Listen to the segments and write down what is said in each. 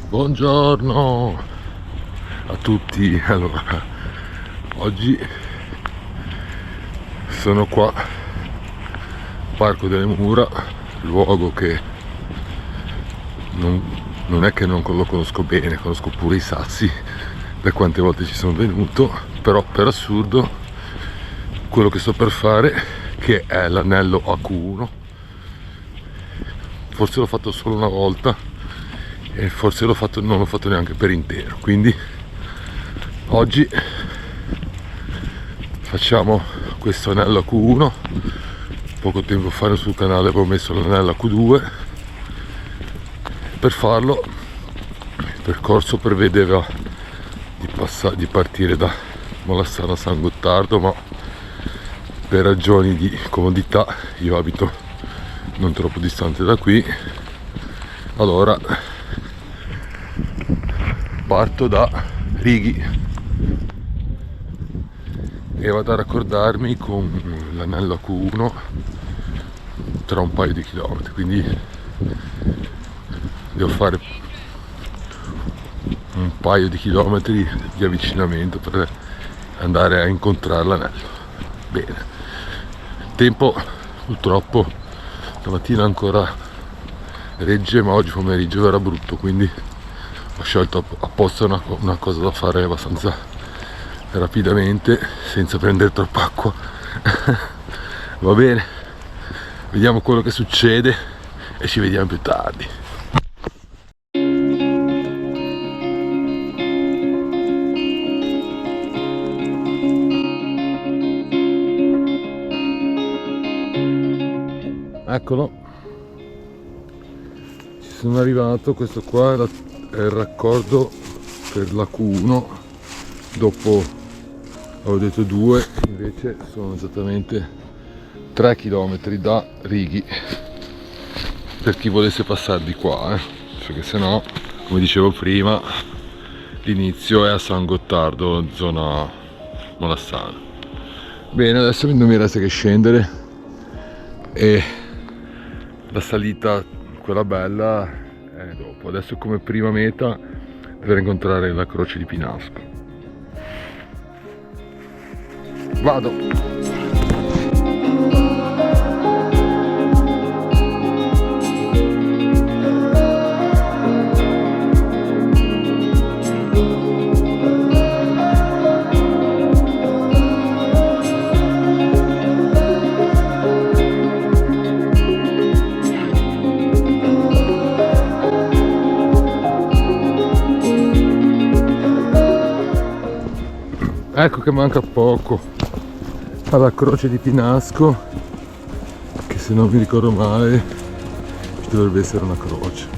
Buongiorno a tutti. Allora, oggi sono qua, Parco delle Mura, luogo che non è che non lo conosco bene, conosco pure i sassi per quante volte ci sono venuto, però per assurdo quello che sto per fare, che è l'anello AQ1, forse l'ho fatto solo una volta e forse non l'ho fatto neanche per intero, quindi oggi facciamo questo anello AQ1. Poco tempo fa sul canale avevo messo l'anello AQ2. Per farlo il percorso prevedeva di partire da Molassano a San Gottardo, ma per ragioni di comodità io abito non troppo distante da qui, allora parto da Righi e vado a raccordarmi con l'anello AQ1 tra un paio di chilometri, quindi devo fare un paio di chilometri di avvicinamento per andare a incontrare l'anello. Bene, il tempo purtroppo stamattina ancora regge, ma oggi pomeriggio era brutto, quindi ho scelto apposta una cosa da fare abbastanza rapidamente senza prendere troppa acqua. Va bene, vediamo quello che succede e ci vediamo più tardi. Eccolo, ci sono arrivato. Questo qua è il raccordo per la Q1, dopo avevo detto 2, invece sono esattamente 3 km da Righi, per chi volesse passare di qua, perché se no, come dicevo prima, l'inizio è a San Gottardo, zona Molassano. Bene, adesso non mi resta che scendere e la salita, quella bella, è dopo. Adesso come prima meta per incontrare la Croce di Pinasco. Vado! Ecco che manca poco alla Croce di Pinasco, che se non mi ricordo male ci dovrebbe essere una croce.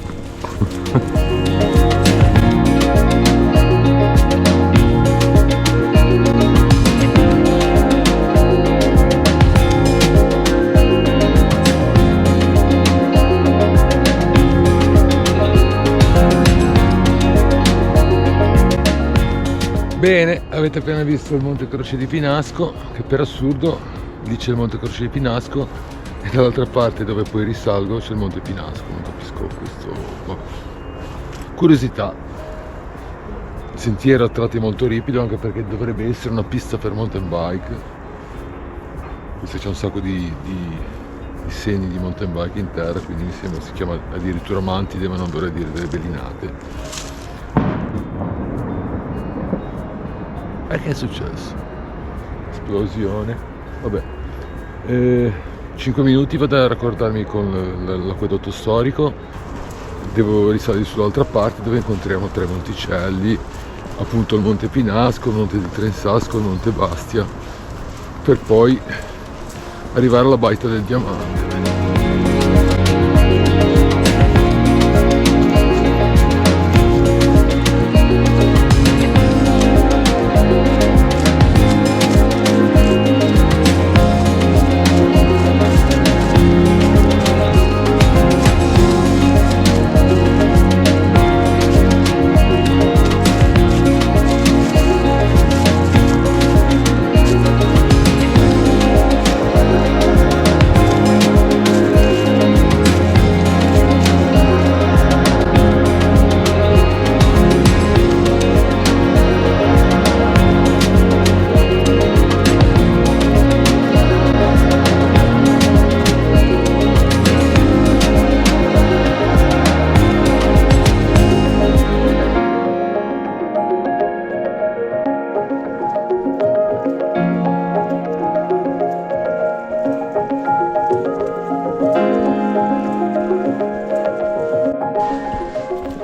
Bene, avete appena visto il Monte Croce di Pinasco, che per assurdo lì c'è il Monte Croce di Pinasco e dall'altra parte, dove poi risalgo, c'è il Monte Pinasco. Non capisco questo, vabbè. Curiosità. Il sentiero a tratti molto ripido, anche perché dovrebbe essere una pista per mountain bike. Questo c'è un sacco di segni di mountain bike in terra, quindi mi sembra si chiama addirittura Mantide, ma non dovrei dire delle bellinate. E che è successo? Esplosione. Vabbè. 5 minuti vado a raccordarmi con l'acquedotto storico. Devo risalire sull'altra parte, dove incontriamo 3 monticelli, appunto il Monte Pinasco, il Monte di Trensasco, il Monte Bastia, per poi arrivare alla Baita del Diamante.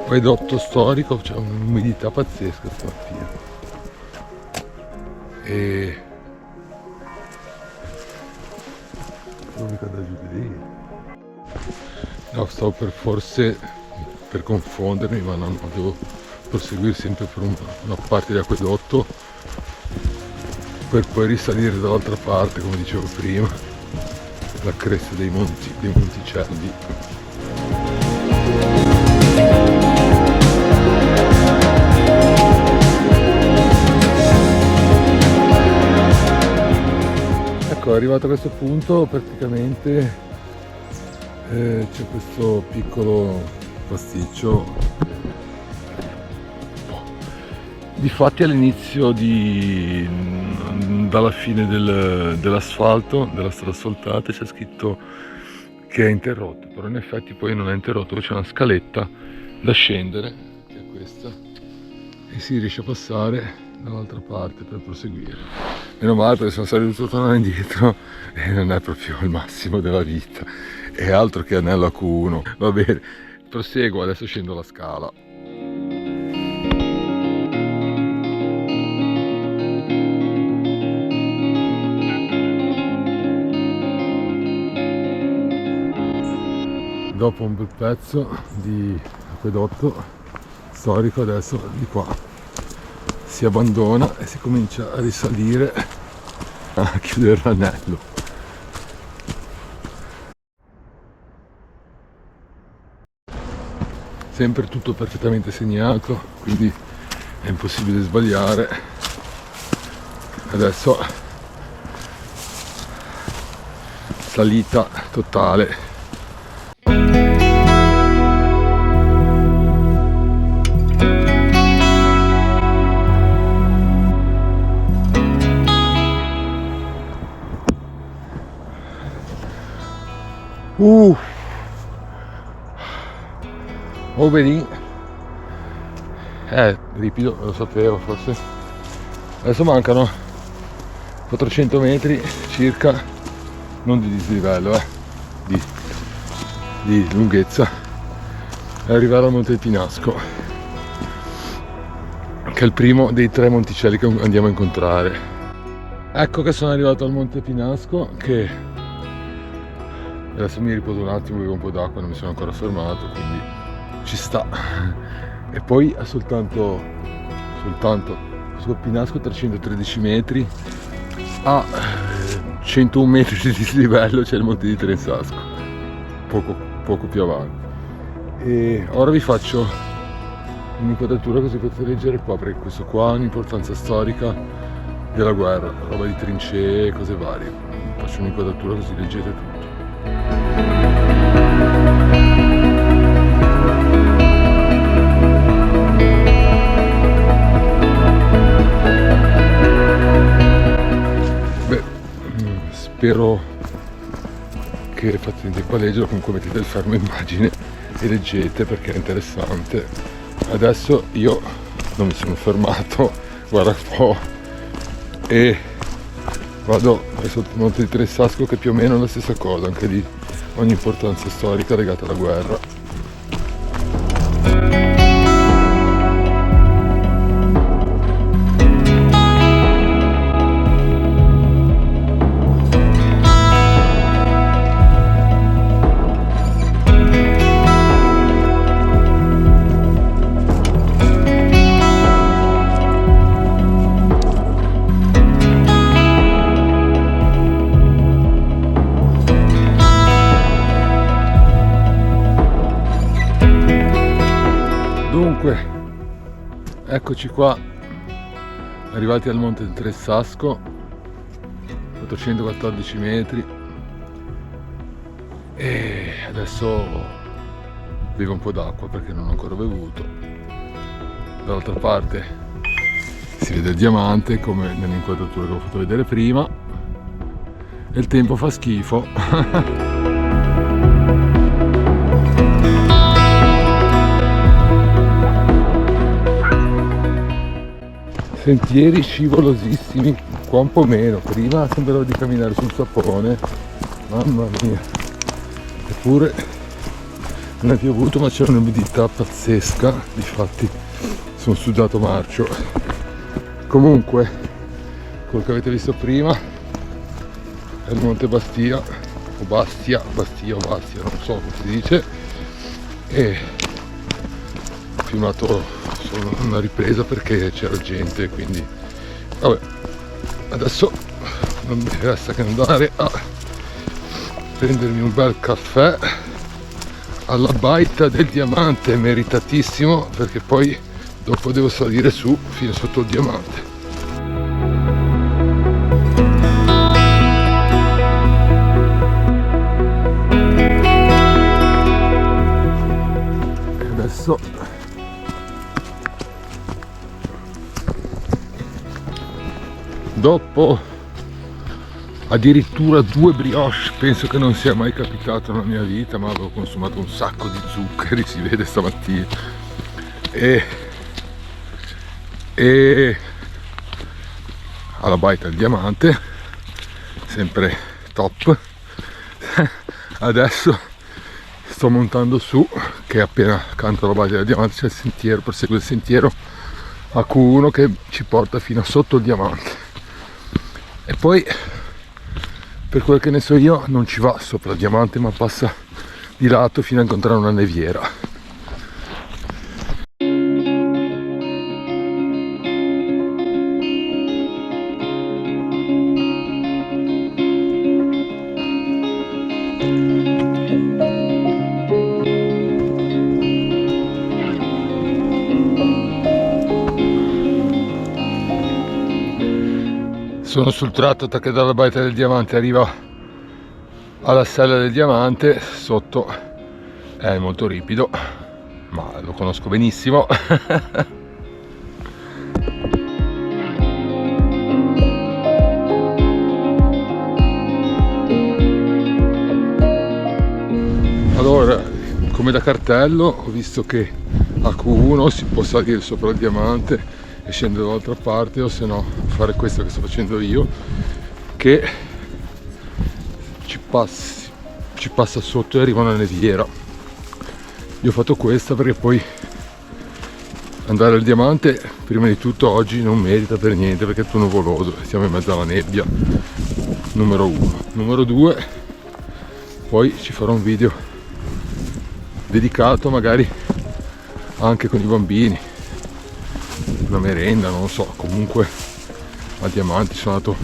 acquedotto storico, c'è un'umidità pazzesca stamattina. E mica da giù di lì. No, stavo per confondermi, ma no, devo proseguire sempre per una parte di acquedotto per poi risalire dall'altra parte, come dicevo prima, la cresta dei monticelli. Ecco, arrivato a questo punto praticamente c'è questo piccolo pasticcio. Difatti all'inizio dalla fine dell'asfalto, della strada asfaltata, c'è scritto che è interrotto, però in effetti poi non è interrotto, c'è una scaletta da scendere, che è questa, e si riesce a passare dall'altra parte per proseguire. Meno male, perché sono dovuto tornare indietro e non è proprio il massimo della vita, è altro che anello a Q1. Va bene, proseguo, adesso scendo la scala. Dopo un bel pezzo di acquedotto storico, adesso di qua si abbandona e si comincia a risalire a chiudere l'anello. Sempre tutto perfettamente segnato, quindi è impossibile sbagliare. Adesso salita totale. Oberlin, ripido, lo sapevo forse. Adesso mancano 400 metri circa, non di dislivello, di lunghezza, e arrivare al Monte Pinasco, che è il primo dei 3 monticelli che andiamo a incontrare. Ecco che sono arrivato al Monte Pinasco, che adesso mi riposo un attimo, bevo un po' d'acqua, non mi sono ancora fermato, quindi ci sta. E poi è soltanto sul Pinasco 313 metri, a 101 metri di dislivello c'è il Monte di Trensasco, poco più avanti. E ora vi faccio un'inquadratura così potete leggere qua, perché questo qua ha un'importanza storica della guerra, roba di trincee, cose varie. Faccio un'inquadratura così leggete tutto. Spero che fate tempo a leggere, comunque mettete il fermo immagine e leggete perché è interessante. Adesso io non mi sono fermato, guarda un po', e vado verso il Monte di Trensasco, che più o meno è la stessa cosa, anche lì ogni importanza storica legata alla guerra. Dunque, eccoci qua, arrivati al Monte del Trensasco, 414 metri, e adesso bevo un po' d'acqua perché non ho ancora bevuto. Dall'altra parte si vede il diamante come nell'inquadratura che ho fatto vedere prima, e il tempo fa schifo. Sentieri scivolosissimi, qua un po' meno, prima sembrava di camminare sul sapone, mamma mia, eppure non è piovuto, ma c'è un'umidità pazzesca, difatti sono sudato marcio. Comunque, quello che avete visto prima è il Monte Bastia o Bastia, non so come si dice, e ho filmato solo una ripresa perché c'era gente, quindi vabbè, adesso non mi resta che andare a prendermi un bel caffè alla Baita del Diamante, meritatissimo, perché poi dopo devo salire su fino sotto il diamante. E adesso dopo addirittura 2 brioche, penso che non sia mai capitato nella mia vita, ma avevo consumato un sacco di zuccheri, si vede stamattina, e alla Baita del Diamante, sempre top. Adesso sto montando su, che appena accanto alla Baita del Diamante c'è il sentiero, prosegue il sentiero AQ1 che ci porta fino a sotto il diamante, e poi per quel che ne so io non ci va sopra il diamante, ma passa di lato fino a incontrare una neviera. Sono sul tratto che dalla Baita del Diamante arriva alla Sella del Diamante, sotto è molto ripido, ma lo conosco benissimo. Allora, come da cartello ho visto che a Q1 si può salire sopra il diamante e scendere dall'altra parte, o se no fare questo che sto facendo io, che ci passa sotto e arriva una neviera. Io ho fatto questa perché poi andare al diamante prima di tutto oggi non merita per niente, perché è tutto nuvoloso, siamo in mezzo alla nebbia, numero 1. Numero 2, poi ci farò un video dedicato magari anche con i bambini, una merenda, non lo so. Comunque a Diamanti sono andato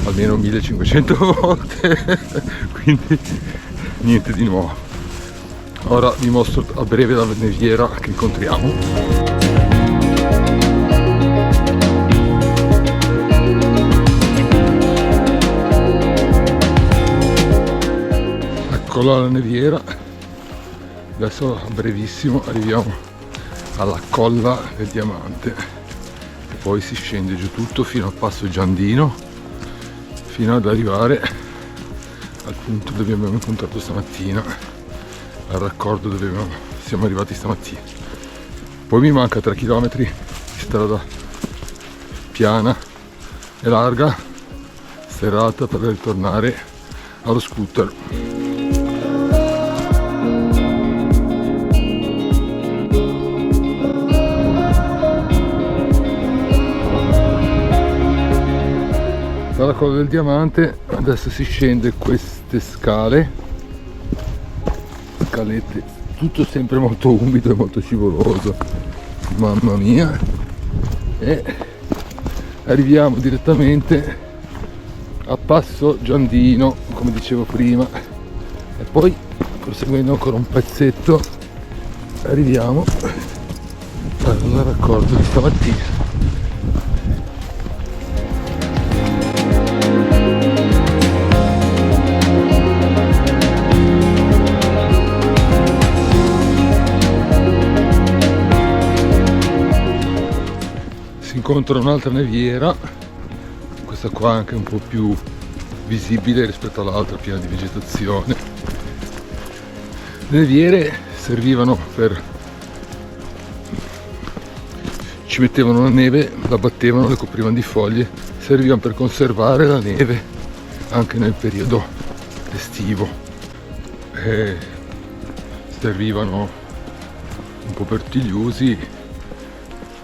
almeno 1500 volte, quindi niente di nuovo. Ora vi mostro a breve la neviera che incontriamo. Eccola la neviera. Adesso a brevissimo arriviamo alla colla del Diamante e poi si scende giù tutto fino al passo Giandino, fino ad arrivare al punto dove abbiamo incontrato stamattina, al raccordo dove siamo arrivati stamattina. Poi mi manca 3 km di strada piana e larga, serrata, per ritornare allo scooter. Dalla colla del Diamante adesso si scende queste scalette, tutto sempre molto umido e molto scivoloso, mamma mia, e arriviamo direttamente a passo Giandino, come dicevo prima, e poi proseguendo ancora un pezzetto arriviamo al raccordo di stamattina. Incontra un'altra neviera, questa qua anche un po' più visibile rispetto all'altra, piena di vegetazione. Le neviere servivano per... ci mettevano la neve, la battevano, le coprivano di foglie, servivano per conservare la neve anche nel periodo estivo. servivano un po' pertigliosi,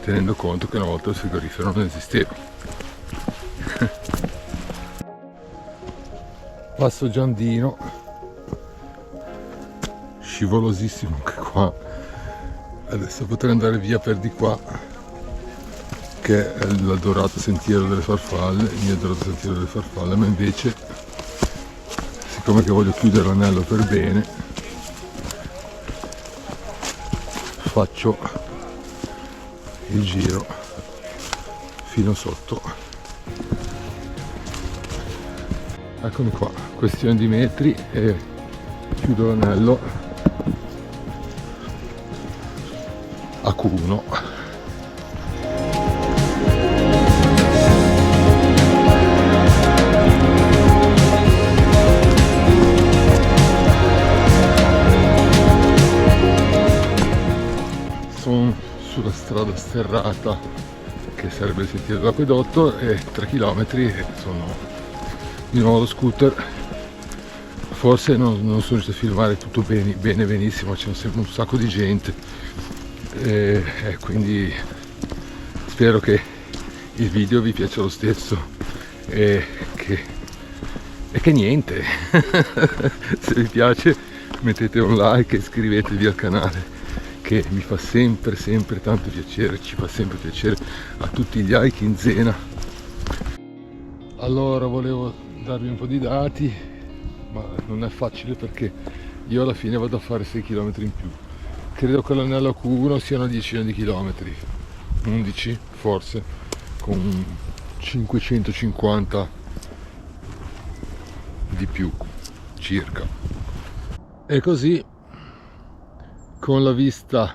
tenendo conto che una volta il frigorifero non esisteva. Passo Giandino, scivolosissimo anche qua. Adesso potrei andare via per di qua, che è l'adorato sentiero delle farfalle, il mio adorato sentiero delle farfalle, ma invece, siccome che voglio chiudere l'anello per bene, faccio il giro fino sotto. Eccomi qua, questione di metri e chiudo l'anello a Q1. Sono sulla strada sterrata che sarebbe il sentiero dell'acquedotto e 3 km e sono di nuovo lo scooter. Forse non sono riuscito a filmare tutto benissimo, c'è sempre un sacco di gente e quindi spero che il video vi piaccia lo stesso e che niente se vi piace mettete un like e iscrivetevi al canale, che mi fa sempre tanto piacere, ci fa sempre piacere a tutti gli like in zena. Allora volevo darvi un po' di dati, ma non è facile perché io alla fine vado a fare 6 km in più. Credo che l'anello Q1 sia una decina di chilometri, 11 forse, con 550 di più circa. E così, con la vista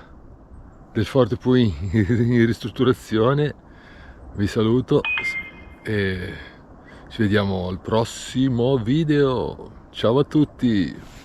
del Forte Pui in ristrutturazione, vi saluto e ci vediamo al prossimo video. Ciao a tutti!